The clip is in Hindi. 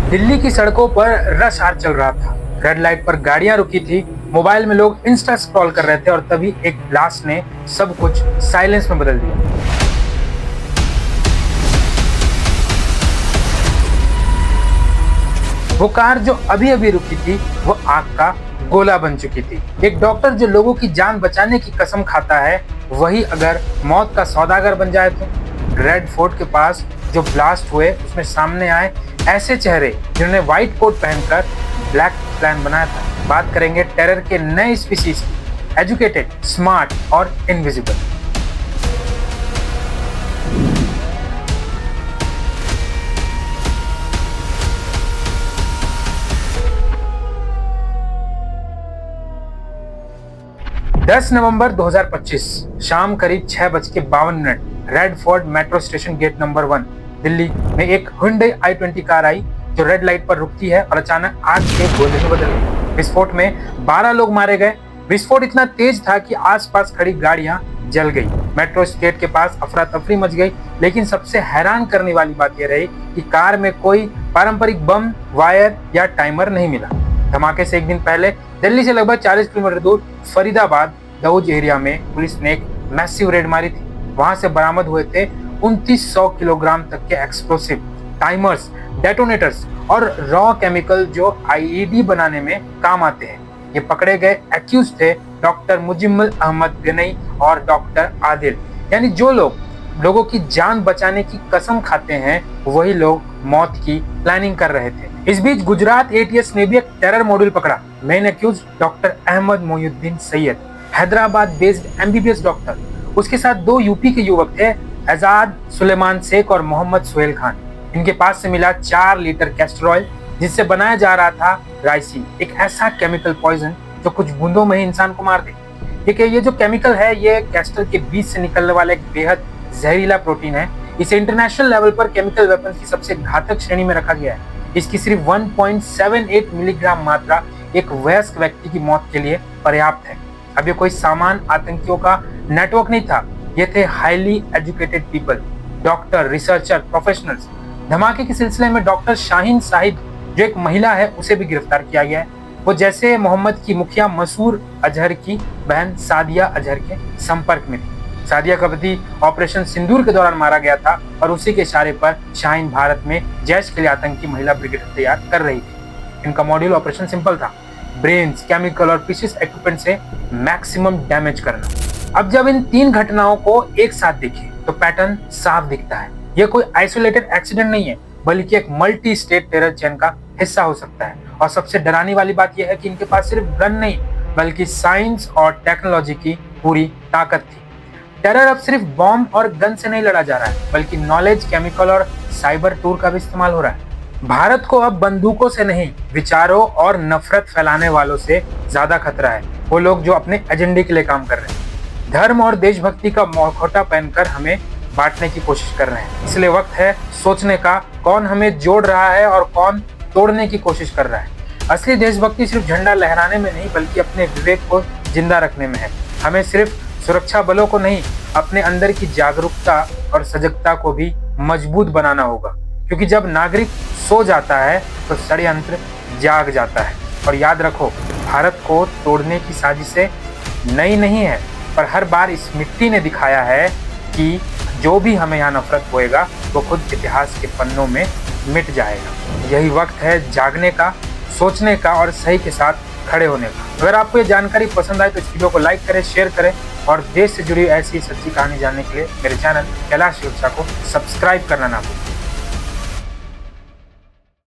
दिल्ली की सड़कों पर रश आर चल रहा था। रेड लाइट पर गाड़ियां रुकी थी, मोबाइल में लोग इंस्टा स्क्रॉल कर रहे थे और तभी एक ब्लास्ट ने सब कुछ साइलेंस में बदल दिया। वो कार जो अभी अभी रुकी थी वो आग का गोला बन चुकी थी। एक डॉक्टर जो लोगों की जान बचाने की कसम खाता है, वही अगर मौत का सौदागर बन जाए तो। रेड फोर्ट के पास जो ब्लास्ट हुए उसमें सामने आए ऐसे चेहरे जिन्होंने व्हाइट कोट पहनकर ब्लैक प्लान बनाया था। बात करेंगे टेरर के नए स्पीसीज की, एजुकेटेड, स्मार्ट और इनविजिबल। 10 नवंबर 2025 शाम करीब 6:52 Red Fort metro station gate number 1 Delhi में एक Hyundai i20 कार आई जो रेड लाइट पर रुकती है और अचानक आग के गोले में बदल गई। विस्फोट में 12 लोग मारे गए। विस्फोट इतना तेज था कि आसपास खड़ी गाड़ियां जल गई। मेट्रो स्टेट के पास अफरा तफरी मच गई, लेकिन सबसे हैरान करने वाली बात यह रही कि कार में कोई पारंपरिक बम, वायर या टाइमर नहीं मिला। धमाके से एक दिन पहले दिल्ली से लगभग 40 किलोमीटर दूर फरीदाबाद दाऊद एरिया में पुलिस ने एक मैसिव रेड मारी थी। वहां से बरामद हुए थे 2900 किलोग्राम तक के एक्सप्लोसिव, टाइमर्स, डेटोनेटर्स और रॉ केमिकल जो आईईडी बनाने में काम आते हैं। ये पकड़े गए एक्यूज थे डॉक्टर मुजिम्मल अहमद गनई और डॉक्टर आदिल, यानी जो लोगों की जान बचाने की कसम खाते हैं वही लोग मौत की प्लानिंग कर रहे थे। इस बीच गुजरात एटीएस ने भी एक टेरर मॉड्यूल पकड़ा। Main accused doctor Ahmed Mohiuddin Syed, Hyderabad based MBBS doctor. उसके साथ 2 यूपी के युवक थे, आजाद सुलेमान शेख और मोहम्मद सोहेल खान। इनके पास से मिला 4 लीटर कैस्टर ऑयल जिससे बनाया जा रहा था राइसिन, एक ऐसा केमिकल पॉइजन जो कुछ बूंदों में ही इंसान को मार दे। देखिए, ये जो केमिकल है ये कैस्टर के बीज से निकलने वाला एक बेहद जहरीला प्रोटीन है। इसे इंटरनेशनल लेवल पर केमिकल वेपन की सबसे घातक श्रेणी में रखा गया है। इसकी सिर्फ 1.78 मिलीग्राम मात्रा एक वयस्क व्यक्ति की मौत के लिए पर्याप्त है। अब ये कोई सामान्य आतंकियों का नेटवर्क नहीं था, ये थे highly educated people, doctor, researcher, professionals. धमाके के सिलसिले में डॉक्टर शाहीन साहिब जो एक महिला है उसे भी गिरफ्तार किया गया है। वो जैसे मोहम्मद की मुखिया मसूर अजहर की बहन सादिया अजहर के संपर्क में थी। सादिया का पति ऑपरेशन सिंदूर के दौरान मारा गया था और उसी के इशारे पर शाहीन भारत में जैश के लिए आतंकी महिला ब्रिगेड तैयार कर रही थी। इनका मॉड्यूल ऑपरेशन सिंपल था, ब्रेन्स, केमिकल और प्रीसियस इक्विपमेंट से मैक्सिमम डैमेज करना। अब जब इन 3 घटनाओं को एक साथ देखें तो पैटर्न साफ दिखता है। यह कोई आइसोलेटेड एक्सीडेंट नहीं है, बल्कि एक मल्टी स्टेट टेरर चेन का हिस्सा हो सकता है। और सबसे डराने वाली बात यह है कि इनके पास सिर्फ गन नहीं बल्कि साइंस और टेक्नोलॉजी की पूरी ताकत थी। टेरर अब सिर्फ बॉम्ब और गन से नहीं लड़ा जा रहा है, बल्कि नॉलेज, केमिकल और साइबर टूर का भी इस्तेमाल हो रहा है। भारत को अब बंदूकों से नहीं, विचारों और नफरत फैलाने वालों से ज्यादा खतरा है। वो लोग जो अपने एजेंडे के लिए काम कर रहे हैं, धर्म और देशभक्ति का मुखौटा पहनकर हमें बांटने की कोशिश कर रहे हैं। इसलिए वक्त है सोचने का, कौन हमें जोड़ रहा है और कौन तोड़ने की कोशिश कर रहा है। असली देशभक्ति सिर्फ झंडा लहराने में नहीं बल्कि अपने विवेक को जिंदा रखने में है। हमें सिर्फ सुरक्षा बलों को नहीं, अपने अंदर की जागरूकता और सजगता को भी मजबूत बनाना होगा, क्योंकि जब नागरिक सो जाता है तो षड्यंत्र जाग जाता है। और याद रखो, भारत को तोड़ने की साजिशें नई नहीं है, पर हर बार इस मिट्टी ने दिखाया है कि जो भी हमें यहाँ नफरत होएगा वो खुद इतिहास के पन्नों में मिट जाएगा। यही वक्त है जागने का, सोचने का और सही के साथ खड़े होने का। अगर आपको ये जानकारी पसंद आए तो इस वीडियो को लाइक करें, शेयर करें और देश से जुड़ी ऐसी सच्ची कहानी जानने के लिए मेरे चैनल कैलाश सुरक्षा को सब्सक्राइब करना ना भूलें।